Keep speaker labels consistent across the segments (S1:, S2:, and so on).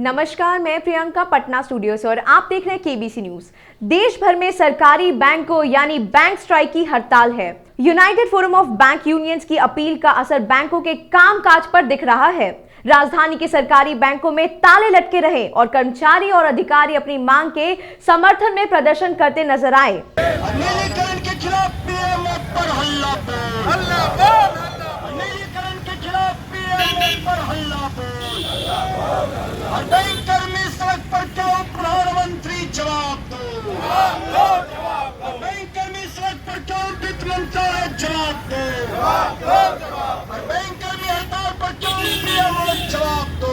S1: नमस्कार, मैं प्रियंका पटना स्टूडियो से और आप देख रहे हैं केबीसी न्यूज। देश भर में सरकारी बैंकों यानी बैंक स्ट्राइक की हड़ताल है। United forum of bank unions की अपील का असर बैंकों के कामकाज पर दिख रहा है। राजधानी के सरकारी बैंकों में ताले लटके रहे और कर्मचारी और अधिकारी अपनी मांग के समर्थन में प्रदर्शन करते नजर आए।
S2: नीलीकरण के खिलाफ पीएम पर हल्ला और बैंक कर्मी सड़क पर क्यों, प्रधानमंत्री जवाब दो। और बैंक कर्मी सड़क पर क्यों, वित्त मंत्रालय जवाब दो। और बैंक कर्मी हड़ताल पर क्यों, पीएम जवाब दो।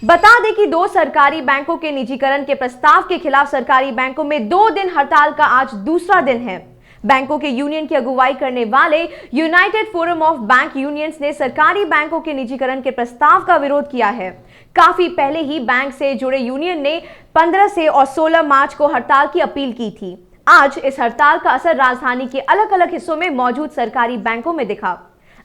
S1: बता दें कि दो सरकारी बैंकों के निजीकरण के प्रस्ताव के खिलाफ सरकारी बैंकों में 2 दिन हड़ताल का आज दूसरा दिन है। बैंकों के यूनियन की अगुवाई करने वाले United forum of bank unions ने सरकारी बैंकों के निजीकरण के प्रस्ताव का विरोध किया है। काफी पहले ही बैंक से जुड़े यूनियन ने 15 से और 16 मार्च को हड़ताल की अपील की थी। आज इस हड़ताल का असर राजधानी के अलग अलग हिस्सों में मौजूद सरकारी बैंकों में दिखा।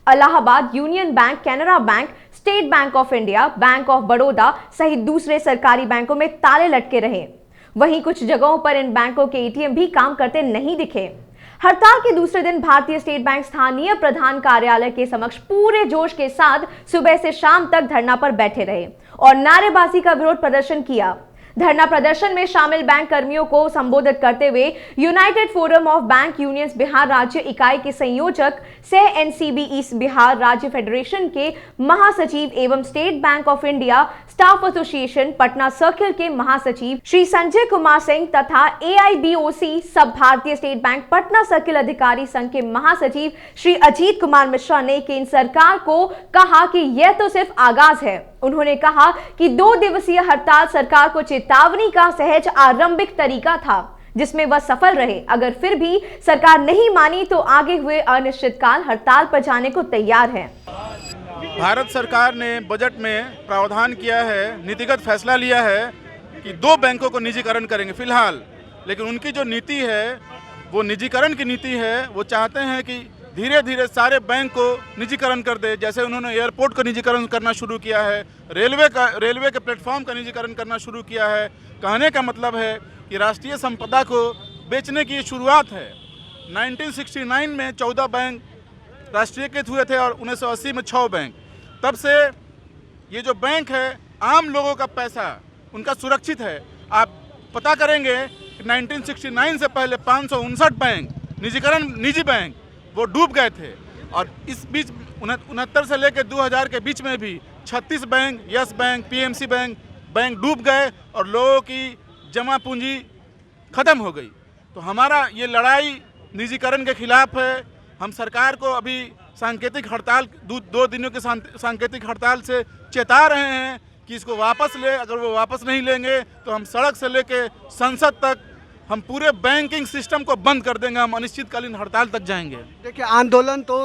S1: Allahabad union bank, Canara bank, state bank of India, bank of Baroda सहित दूसरे सरकारी बैंकों में ताले लटके रहे। वहीं कुछ जगहों पर इन बैंकों के एटीएम भी काम करते नहीं दिखे। हड़ताल के दूसरे दिन भारतीय स्टेट बैंक स्थानीय प्रधान कार्यालय के समक्ष पूरे जोश के साथ सुबह से शाम तक धरना पर बैठे रहे और नारेबाजी का विरोध प्रदर्शन किया। धरना प्रदर्शन में शामिल बैंक कर्मियों को संबोधित करते हुए United forum of bank unions Bihar राज्य इकाई के संयोजक, सह एनसीबी ईस्ट बिहार राज्य फेडरेशन के महासचिव एवं state bank of India staff association Patna circle के महासचिव श्री संजय कुमार सिंह तथा AIBOC सब भारतीय स्टेट बैंक पटना सर्किल अधिकारी संघ के महासचिव श्री अजीत कुमार मिश्रा ने केंद्र सरकार को कहा कि यह तो सिर्फ आगाज है। उन्होंने कहा कि 2 दिवसीय हड़ताल सरकार को चेतावनी का सहज आरंभिक तरीका था, जिसमें वह सफल रहे। अगर फिर भी सरकार नहीं मानी तो आगे हुए अनिश्चितकाल हड़ताल पर जाने को तैयार है।
S3: भारत सरकार ने बजट में प्रावधान किया है, नीतिगत फैसला लिया है कि 2 बैंकों को निजीकरण करेंगे फिलहाल, लेकिन उनकी जो नीति है वो निजीकरण की नीति है। वो चाहते हैं कि धीरे धीरे सारे बैंक को निजीकरण कर दे। जैसे उन्होंने एयरपोर्ट का निजीकरण करना शुरू किया है, रेलवे के प्लेटफॉर्म का निजीकरण करना शुरू किया है। कहने का मतलब है कि राष्ट्रीय संपदा को बेचने की शुरुआत है। 1969 में 14 बैंक राष्ट्रीयकृत हुए थे और 1980 में 6 बैंक। तब से ये जो बैंक है, आम लोगों का पैसा उनका सुरक्षित है। आप पता करेंगे कि 1969 से पहले 559 बैंक निजी बैंक वो डूब गए थे और इस बीच 69 से लेकर 2000 के बीच में भी 36 bank, yes bank, PMC bank डूब गए और लोगों की जमा पूंजी खत्म हो गई। तो हमारा ये लड़ाई निजीकरण के खिलाफ है। हम सरकार को अभी सांकेतिक हड़ताल 2 दिनों के सांकेतिक हड़ताल से चेता रहे हैं कि इसको वापस ले। अगर वो वापस नहीं लेंगे तो हम सड़क से लेकर संसद तक हम पूरे बैंकिंग सिस्टम को बंद कर देंगे। हम अनिश्चितकालीन हड़ताल तक जाएंगे।
S4: देखिए, आंदोलन तो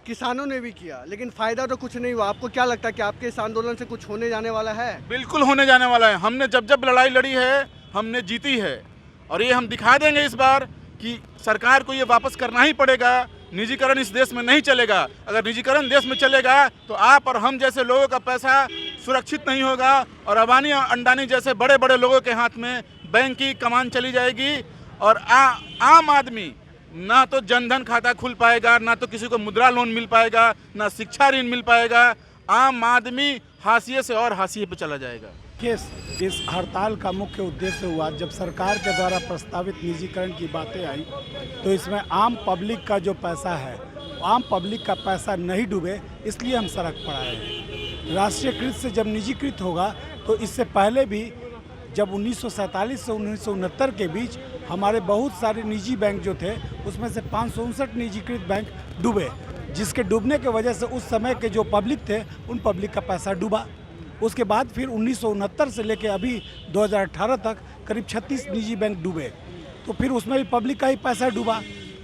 S4: किसानों ने भी किया, लेकिन फायदा तो कुछ नहीं हुआ। आपको क्या लगता है कि आपके इस आंदोलन से कुछ होने जाने वाला है?
S3: बिल्कुल होने जाने वाला है। हमने जब लड़ाई लड़ी है हमने जीती है और ये हम दिखा देंगे इस बार कि सरकार को ये वापस करना ही पड़ेगा। निजीकरण इस देश में नहीं चलेगा। अगर निजीकरण देश में चलेगा तो आप और हम जैसे लोगों का पैसा सुरक्षित नहीं होगा और अबानी और अंडानी जैसे बड़े बड़े लोगों के हाथ में बैंक की कमान चली जाएगी और आम आदमी ना तो जनधन खाता खुल पाएगा, ना तो किसी को मुद्रा लोन मिल पाएगा, ना शिक्षा ऋण मिल पाएगा। आम आदमी हाशिए से और हाशिए पे चला जाएगा।
S5: इस हड़ताल का मुख्य उद्देश्य हुआ, जब सरकार के द्वारा प्रस्तावित निजीकरण की बातें आई तो इसमें आम पब्लिक का जो पैसा है, आम पब्लिक का पैसा नहीं डूबे, इसलिए हम सड़क पर आए हैं। राष्ट्रीयकृत से जब निजीकृत होगा तो इससे पहले भी जब 1947 से 1969 के बीच हमारे बहुत सारे निजी बैंक जो थे, उसमें से 559 निजीकृत बैंक डूबे, जिसके डूबने की वजह से उस समय के जो पब्लिक थे उन पब्लिक का पैसा डूबा। उसके बाद फिर 1969 से लेकर अभी 2018 तक करीब 36 निजी बैंक डूबे, तो फिर उसमें भी पब्लिक का ही पैसा डूबा।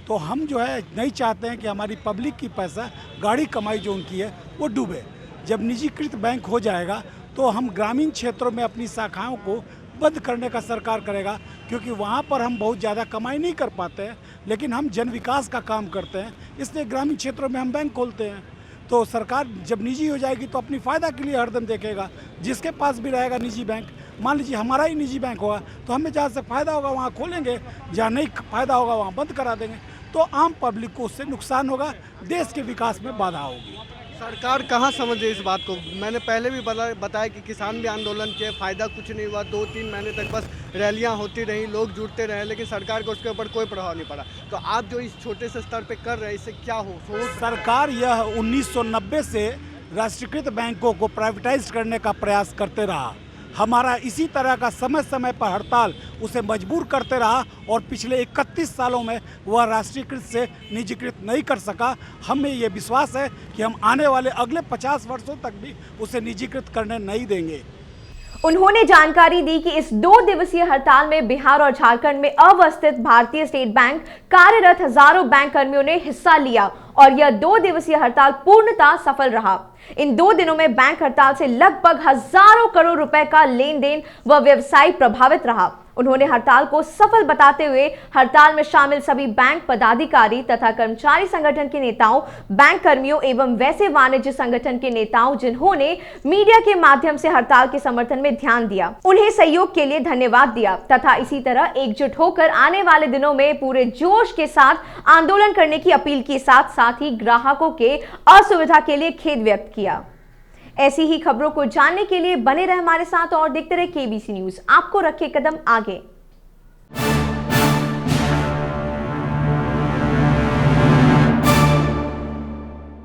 S5: तो हम जो है नहीं चाहते हैं कि हमारी पब्लिक की पैसा, गाड़ी कमाई जो उनकी है, वो डूबे। जब निजीकृत बैंक हो जाएगा तो हम ग्रामीण क्षेत्रों में अपनी शाखाओं को बंद करने का सरकार करेगा, क्योंकि वहाँ पर हम बहुत ज़्यादा कमाई नहीं कर पाते हैं, लेकिन हम जन विकास का काम करते हैं, इसलिए ग्रामीण क्षेत्रों में हम बैंक खोलते हैं। तो सरकार जब निजी हो जाएगी तो अपनी फ़ायदा के लिए हरदम देखेगा। जिसके पास भी रहेगा निजी बैंक, मान लीजिए हमारा ही निजी बैंक होगा तो हमें जहाँ से फ़ायदा होगा वहाँ खोलेंगे, जहाँ नहीं फ़ायदा होगा वहाँ बंद करा देंगे। तो आम पब्लिक को उससे नुकसान होगा, देश के विकास में बाधा होगी।
S4: सरकार कहाँ समझे इस बात को? मैंने पहले भी बताया कि किसान भी आंदोलन किए, फ़ायदा कुछ नहीं हुआ। 2-3 महीने तक बस रैलियां होती रहीं, लोग जुटते रहे, लेकिन सरकार को उसके ऊपर कोई प्रभाव नहीं पड़ा। तो आप जो इस छोटे से स्तर पे कर रहे हैं, इससे क्या हो?
S5: सरकार यह 1990 से राष्ट्रीयकृत बैंकों को प्राइवेटाइज करने का प्रयास करते रहा। हमारा इसी तरह का समय समय पर हड़ताल उसे मजबूर करते रहा और पिछले 31 सालों में वह राष्ट्रीयकृत से निजीकृत नहीं कर सका। हमें ये विश्वास है कि हम आने वाले अगले 50 वर्षों तक भी उसे निजीकृत करने नहीं देंगे।
S1: उन्होंने जानकारी दी कि इस 2 दिवसीय हड़ताल में बिहार और झारखंड में अवस्थित भारतीय स्टेट बैंक कार्यरत हजारों बैंक कर्मियों ने हिस्सा लिया और यह 2 दिवसीय हड़ताल पूर्णतः सफल रहा। इन 2 दिनों में बैंक हड़ताल से लगभग हजारों करोड़ रुपए का लेन देन व व्यवसाय प्रभावित रहा। उन्होंने हड़ताल को सफल बताते हुए हड़ताल में शामिल सभी बैंक पदाधिकारी तथा कर्मचारी संगठन के नेताओं, बैंक कर्मियों एवं वैसे वाणिज्य संगठन के नेताओं जिन्होंने मीडिया के माध्यम से हड़ताल के समर्थन में ध्यान दिया, उन्हें सहयोग के लिए धन्यवाद दिया तथा इसी तरह एकजुट होकर आने वाले दिनों में पूरे जोश के साथ आंदोलन करने की अपील के साथ ही ग्राहकों के असुविधा के लिए खेद व्यक्त किया। ऐसी ही खबरों को जानने के लिए बने रहे हमारे साथ और देखते रहे केबीसी न्यूज, आपको रखे कदम आगे।